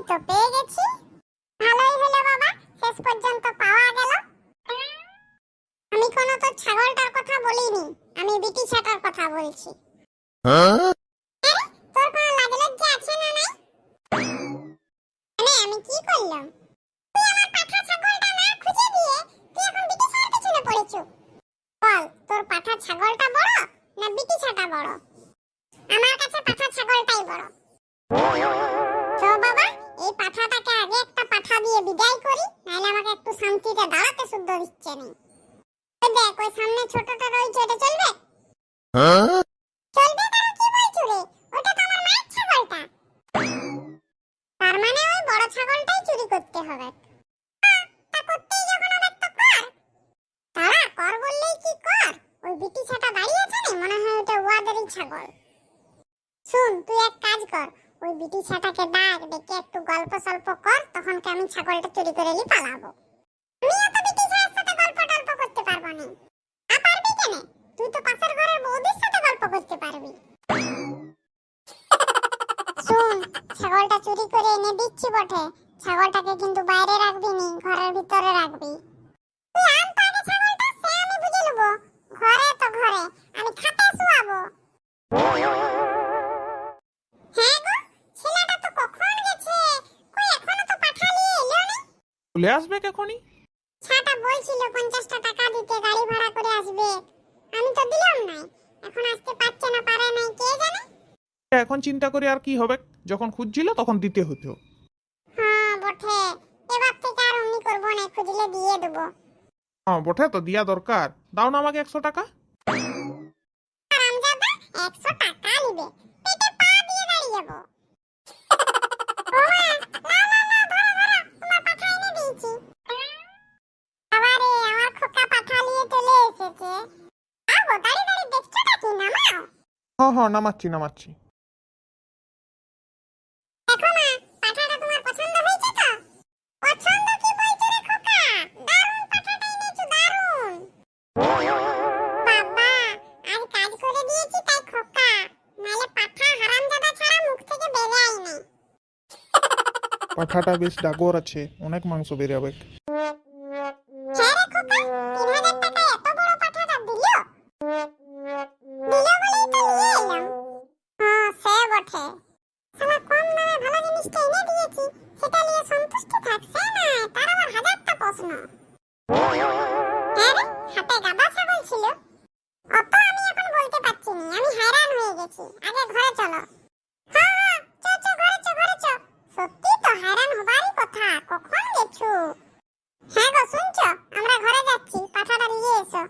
তো পেয়ে গেছি। ভালোই হলো বাবা, শেষ পর্যন্ত পাওয়া গেল। আমি কোনো তো ছাগলটার কথা বলিনি, আমি বিটি ছাটার কথা বলছি। আরে, তোর কোনো লাজ লজ্জা আছে না নাই? মানে আমি কি করলাম? তুই আমার পাঠা ছাগলটা না খুঁজে দিয়ে তুই এখন বিটি ছাটার পিছনে পড়েছো। বল, তোর পাঠা ছাগলটা বড় না বিটি ছাটা বড়? আমার কাছে পাঠা ছাগলটাই বড়। তো বাবা, এই পাঠাটাকে আগে একটা পাঠা দিয়ে বিদায় করি, নাহলে আমাকে একটু শান্তিতে দাঁড়াতে শুদ্ধ দিচ্ছে না। ওই দেখ, ওই সামনে ছোটটা রয়েছে, এটা চলবে? চলবে? তাহলে কি বলছো রে? ওটা তো আমার মায়ের ছাগলটা। তার মানে ওই বড় ছাগলটাই চুরি করতে হবে। তা করতেই যখন হবে তো কর। তারা কর বললেই কি কর? ওই বিটি ছাটা দাঁড়িয়ে আছে না, মনে হয় ওটা ওয়াদেরই ছাগল। শুন, তুই এক কাজ কর, ওই বিটি ছাটাকে ডাক, ডেকে একটু গল্প সল্প কর, তখন আমি ছাগলটা চুরি করে নিয়ে পালাবো। আমি এত বিটি ছাটার সাথে গল্প টল্প করতে পারবো না। পারবি কেন? তুই তো পাশের ঘরের বৌদির সাথে গল্প করতে পারবি। শুন, ছাগলটা চুরি করে এনে দিচ্ছি বটে, ছাগলটাকে কিন্তু বাইরে রাখবি নি, ঘরের ভিতরে রাখবি। তুই আন তো আগে ছাগলটা, সে আমি বুঝে নেব। ঘরে তো ঘরে, আমি খাটে শুয়াবো। হ্যাঁ গো, ছেলেটা তো কখন গেছে? কই এখনো তো পাঠালিয়ে এলো না। চলে আসবে এখনই। ছাটা বলছিল 50টা টাকা দিতে গাড়ি ভাড়া করে আসবে, আমি তো দিলাম না। এখন আসতে পারছে না, পারে নাই, কে জানে। এখন চিন্তা করে আর কি হবে, যখন খুঁজছিল তখন দিতে হতো। হ্যাঁ বটে, এবার থেকে আর অমনি করবো না, খুঁজলে দিয়ে দেবো। হ্যাঁ বটে, তো দিয়া দরকার। দাও না আমাকে 100 টাকা। হারামজাদা, 100 টাকা নিবে, পেটে পা দিয়ে দাঁড়িয়ে যাবো। ওমা, না না না, ধরো ধরো, তোমার পাঠা এনে দিয়েছি। আবারে আমার খোকা পাঠা নিয়ে চলে এসেছে। আগো, দাঁড়িয়ে দাঁড়িয়ে দেখছো নাকি? নামাও। হ্যাঁ হ্যাঁ, নামাচ্ছি। দেখো মা, পাঠাটা তোমার পছন্দ হয়েছে তো? পছন্দ কি বলছো রে খোকা? দারুণ পাঠাটা এনেছো, দারুণ। বাবা, আজ কাজ করে দিয়েছি তাই খোকা, নালে পাঠা হারামজাদা ছাড়া মুখ থেকে বেরোয় না। পাঠাটা বেশ ডাগর আছে, অনেক মাংস বেরোবে। হ্যাঁ রে খোকা, 3000 টাকা এত বড় পাঠাটা দিলো? দিলো বলেই তো নিয়ে এলাম। হ্যাঁ, সে বটে। শালা কম দামে ভালো জিনিসটা এনে দিয়েছি, সেটা নিয়ে সন্তুষ্ট থাকছে না, তার আবার হাজারটা প্রশ্ন। হ্যাঁ রে, হাতে গাদা ছাগল ছিল? অত আমি এখন বলতে পারছি না, আমি hayran হয়ে গেছি। আগে ঘরে চলো। হ্যাঁ হ্যাঁ, চো ঘরে চো। সত্যি তো hayran হবারই কথা, কখন গেছো? হ্যাঁ গো, শুনছো? আমরা ঘরে যাচ্ছি, পাঠাটা নিয়ে এসো।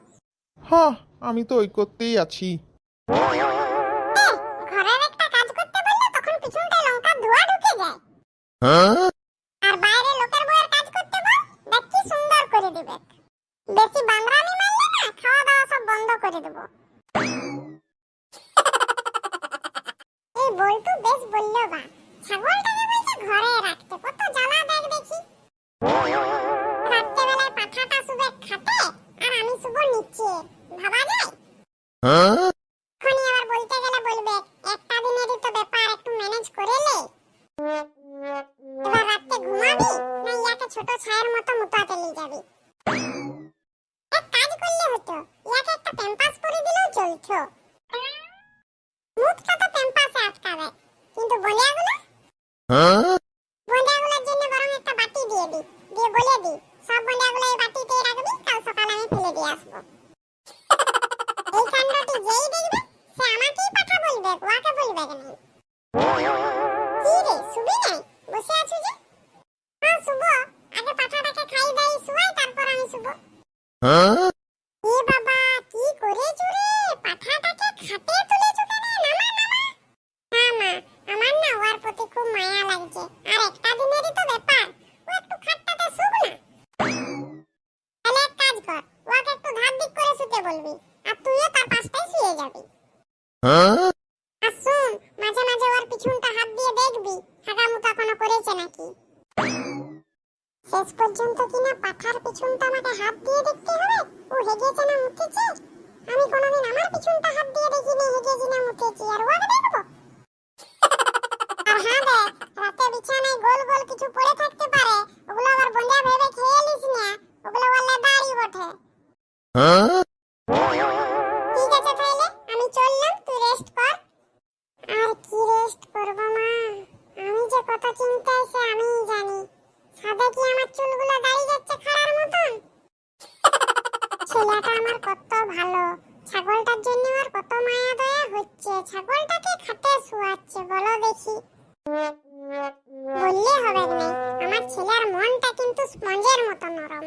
হ্যাঁ, আমি তো ওই করতেই আছি। ঘরের একটা কাজ করতে বললে তখন পিছনটায় লঙ্কার ধোঁয়া ঢুকে যায়। আর বাইরে লোকের বউয়ের কাজ করতে বল, দেখ কি সুন্দর করে দিবে। বেশি বাংরামি মারলে না, খাওয়া দাওয়া সব বন্ধ করে দেব। এই বল্টু বেশ বললো বা, ছাগলটাকে বলছে ঘরে রাখতে, কত জ্বালা দেখ দেখি। রাত্রেবেলায় পাঠাটা শুবে খাটে আর আমি শুবো নিচে, ভাবা যায়? খনি আবার বলতে গেলে বলবে, একটা দিনেরই তো ব্যাপার, একটু ম্যানেজ করে লে। এবার রাতে ঘুমাবি না ইয়াকে ছোট ছায়ের মতো মুতাতে নিয়ে যাবি? এক কাজ করলে হতো, ইয়াকে একটা প্যাম্পাস পরে দিলেও চলতো। মুখটা তো প্যাম্পাসে আটকাবে, কিন্তু বলিয়াগুলোর জন্য বরং একটা বাটি দিয়ে দি, দিয়ে বলে দি সব বলিয়াগুলো এই বাটিতেই রাখবি, কাল সকালে আমি ফেলে দিয়ে আসবো। এই কাণ্ডটি যেই দেখবে সে আমাকেই পাঠা বলবে, ওয়াকে বলবে কেন? কি রে, শুবি নাই? বসে আছো যে? হ্যাঁ শুব, আগে পাঠাটাকে খাই দাই শুয়াই, তারপর আমি শুব। এ বাবা, কি করেছো রে? পাঠাটাকে খাটে তুলেছো কেন? নামা। আমার না ওর প্রতি খুব মায়া লাগছে, আর একটা দিনেরই তো ব্যাপার, ও একটু খাটটাতে শুক না। তাহলে এক কাজ কর, ওকে একটু ধার দিক করে শুতে বলবি, আর তুইও তার পাশটায় শুয়ে যাবি। আর শুন, মাঝে মাঝে ওর পিছনটা হাত দিয়ে দেখবি হাগামুতা কোনো করেছে নাকি। শেষ পর্যন্ত কিনা পাঠার পিছনটা আমাকে হাত দিয়ে দেখতে হবে, ও হেগেছে না মুতেছে। আমি কোনোদিন আমার পিছনটা হাত দিয়ে দেখিনি, হেগেছি না মুতেছি, আর ওকে দেখবো। আর হ্যাঁ দেখ, রাতে বিছানায় গোল গোল কিছু পড়ে থাকতে পারে, ওগুলো আবার বন্ধা ভেবে খেয়ে নিস না, ওগুলো বললে দাড়ি ওঠে। ঠিক আছে তাহলে আমি চললাম, তুই রেস্ট কর। আর কি রেস্ট করব মা, আমি যে কত চিন্তায় সে আমিই জানি। সাদা কি আমার চুলগুলো দাঁড়িয়ে যাচ্ছে খাড়ার মতন? ছেলেটা আমার কত ভালো, ছাগলটার জন্য আমার কত মায়া দয়া হচ্ছে, ছাগলটাকে খাটে শুয়াচ্ছে বলো দেখি। বললে হবে না, আমার ছেলের মনটা কিন্তু স্পঞ্জের মতো নরম।